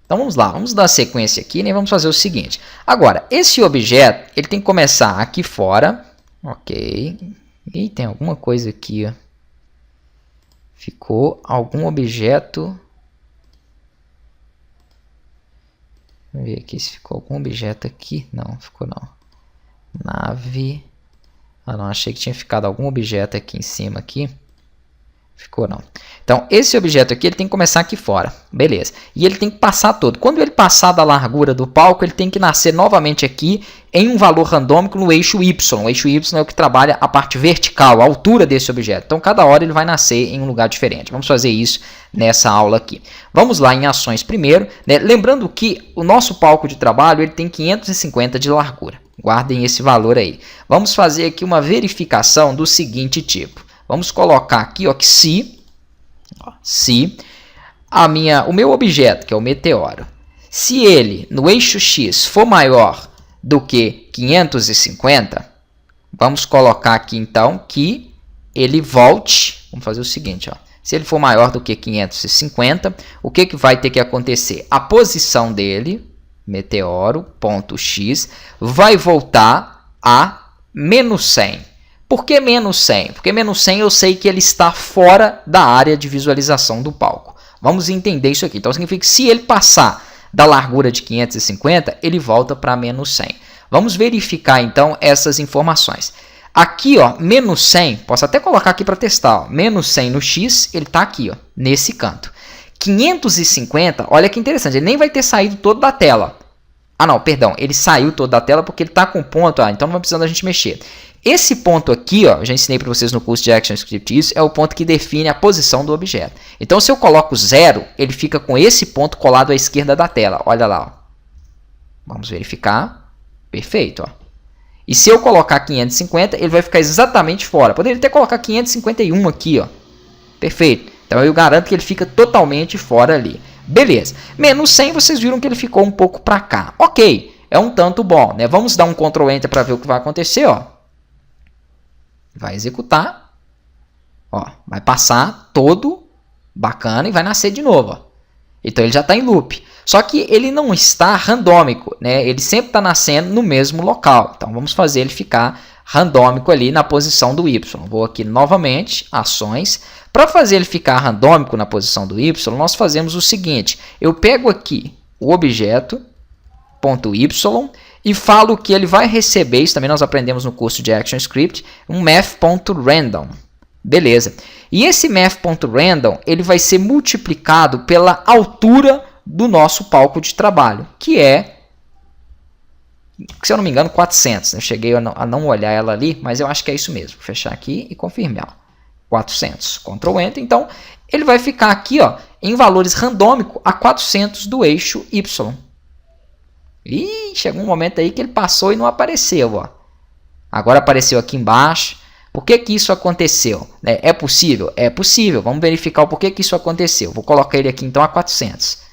Então vamos lá, vamos dar sequência aqui, né? Vamos fazer o seguinte. Agora, esse objeto, ele tem que começar aqui fora. Ok. E tem alguma coisa aqui, ó. Ficou algum objeto. Vamos ver aqui se ficou algum objeto aqui. Não, ficou não. Nave. Ah, não, achei que tinha ficado algum objeto aqui em cima aqui. Ficou não. Então, esse objeto aqui, ele tem que começar aqui fora. Beleza. E ele tem que passar todo. Quando ele passar da largura do palco, ele tem que nascer novamente aqui em um valor randômico no eixo Y. O eixo Y é o que trabalha a parte vertical, a altura desse objeto. Então, cada hora ele vai nascer em um lugar diferente. Vamos fazer isso nessa aula aqui. Vamos lá em ações primeiro, né? Lembrando que o nosso palco de trabalho ele tem 550 de largura. Guardem esse valor aí. Vamos fazer aqui uma verificação do seguinte tipo. Vamos colocar aqui, ó, que se o meu objeto, que é o meteoro, se ele no eixo X for maior do que 550, vamos colocar aqui então que ele volte. Vamos fazer o seguinte, ó. Se ele for maior do que 550, o que vai ter que acontecer? A posição dele, meteoro, ponto X, vai voltar a menos 100. Por que menos 100? Porque menos 100 eu sei que ele está fora da área de visualização do palco. Vamos entender isso aqui. Então, significa que se ele passar da largura de 550, ele volta para menos 100. Vamos verificar, então, essas informações. Aqui, ó, menos 100, posso até colocar aqui para testar. Ó, menos 100 no X, ele está aqui, ó, nesse canto. 550, olha que interessante, ele nem vai ter saído todo da tela. Ah, não, perdão, ele saiu todo da tela porque ele está com ponto, então não vai precisando a gente mexer. Esse ponto aqui, ó, eu já ensinei para vocês no curso de ActionScript isso, é o ponto que define a posição do objeto. Então, se eu coloco 0, ele fica com esse ponto colado à esquerda da tela. Olha lá. Ó. Vamos verificar. Perfeito. Ó. E se eu colocar 550, ele vai ficar exatamente fora. Poderia até colocar 551 aqui. Ó. Perfeito. Então, eu garanto que ele fica totalmente fora ali. Beleza. Menos 100, vocês viram que ele ficou um pouco para cá. Ok. É um tanto bom. Né? Vamos dar um Ctrl Enter para ver o que vai acontecer. Ó. Vai executar, ó, vai passar todo bacana e vai nascer de novo. Ó. Então, ele já está em loop. Só que ele não está randômico, né? Ele sempre está nascendo no mesmo local. Então, vamos fazer ele ficar randômico ali na posição do Y. Vou aqui novamente, ações. Para fazer ele ficar randômico na posição do Y, nós fazemos o seguinte. Eu pego aqui o objeto, ponto .y, e falo que ele vai receber, isso também nós aprendemos no curso de ActionScript, um math.random. Beleza. E esse math.random, ele vai ser multiplicado pela altura do nosso palco de trabalho, que é, se eu não me engano, 400. Eu cheguei a não olhar ela ali, mas eu acho que é isso mesmo. Vou fechar aqui e confirmar. 400. Ctrl Enter. Então, ele vai ficar aqui, ó, em valores randômicos a 400 do eixo Y. E chegou um momento aí que ele passou e não apareceu. Ó. Agora apareceu aqui embaixo. Por que isso aconteceu? É possível? É possível. Vamos verificar o porquê que isso aconteceu. Vou colocar ele aqui então a 400.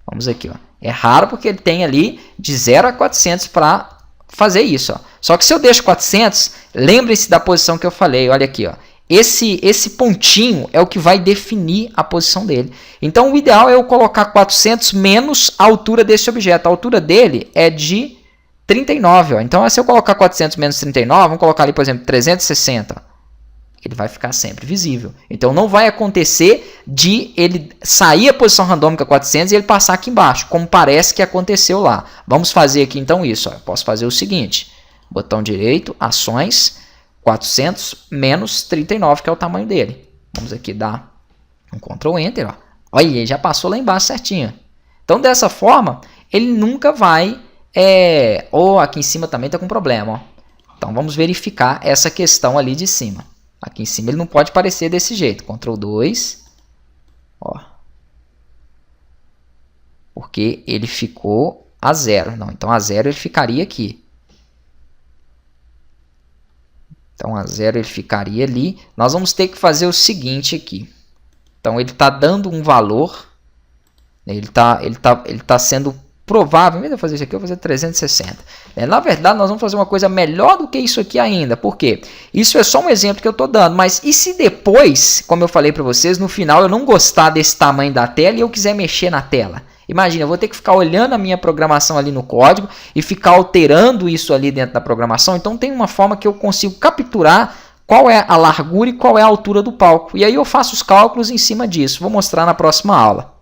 Vamos aqui. Ó. É raro porque ele tem ali de 0 a 400 para fazer isso. Ó. Só que se eu deixo 400, lembre-se da posição que eu falei. Olha aqui. Ó. Esse pontinho é o que vai definir a posição dele. Então, o ideal é eu colocar 400 menos a altura desse objeto. A altura dele é de 39. Ó. Então, se eu colocar 400 menos 39, vamos colocar ali, por exemplo, 360. Ó. Ele vai ficar sempre visível. Então, não vai acontecer de ele sair a posição randômica 400 e ele passar aqui embaixo, como parece que aconteceu lá. Vamos fazer aqui, então, isso. Ó. Eu posso fazer o seguinte. Botão direito, ações... 400 menos 39, que é o tamanho dele. Vamos aqui dar um Ctrl Enter. Ó. Olha, ele já passou lá embaixo certinho. Então, dessa forma, ele nunca vai... Ou aqui em cima também está com problema. Ó. Então, vamos verificar essa questão ali de cima. Aqui em cima ele não pode aparecer desse jeito. Ctrl 2. Ó. Porque ele ficou a 0. Não, então a 0 ele ficaria aqui. Então, a 0 ele ficaria ali. Nós vamos ter que fazer o seguinte aqui. Então, ele está dando um valor. Ele tá sendo provável. Em vez de eu fazer isso aqui, eu vou fazer 360. Na verdade, nós vamos fazer uma coisa melhor do que isso aqui ainda. Por quê? Isso é só um exemplo que eu estou dando. Mas e se depois, como eu falei para vocês, no final eu não gostar desse tamanho da tela e eu quiser mexer na tela? Imagina, eu vou ter que ficar olhando a minha programação ali no código e ficar alterando isso ali dentro da programação. Então tem uma forma que eu consigo capturar qual é a largura e qual é a altura do palco. E aí eu faço os cálculos em cima disso. Vou mostrar na próxima aula.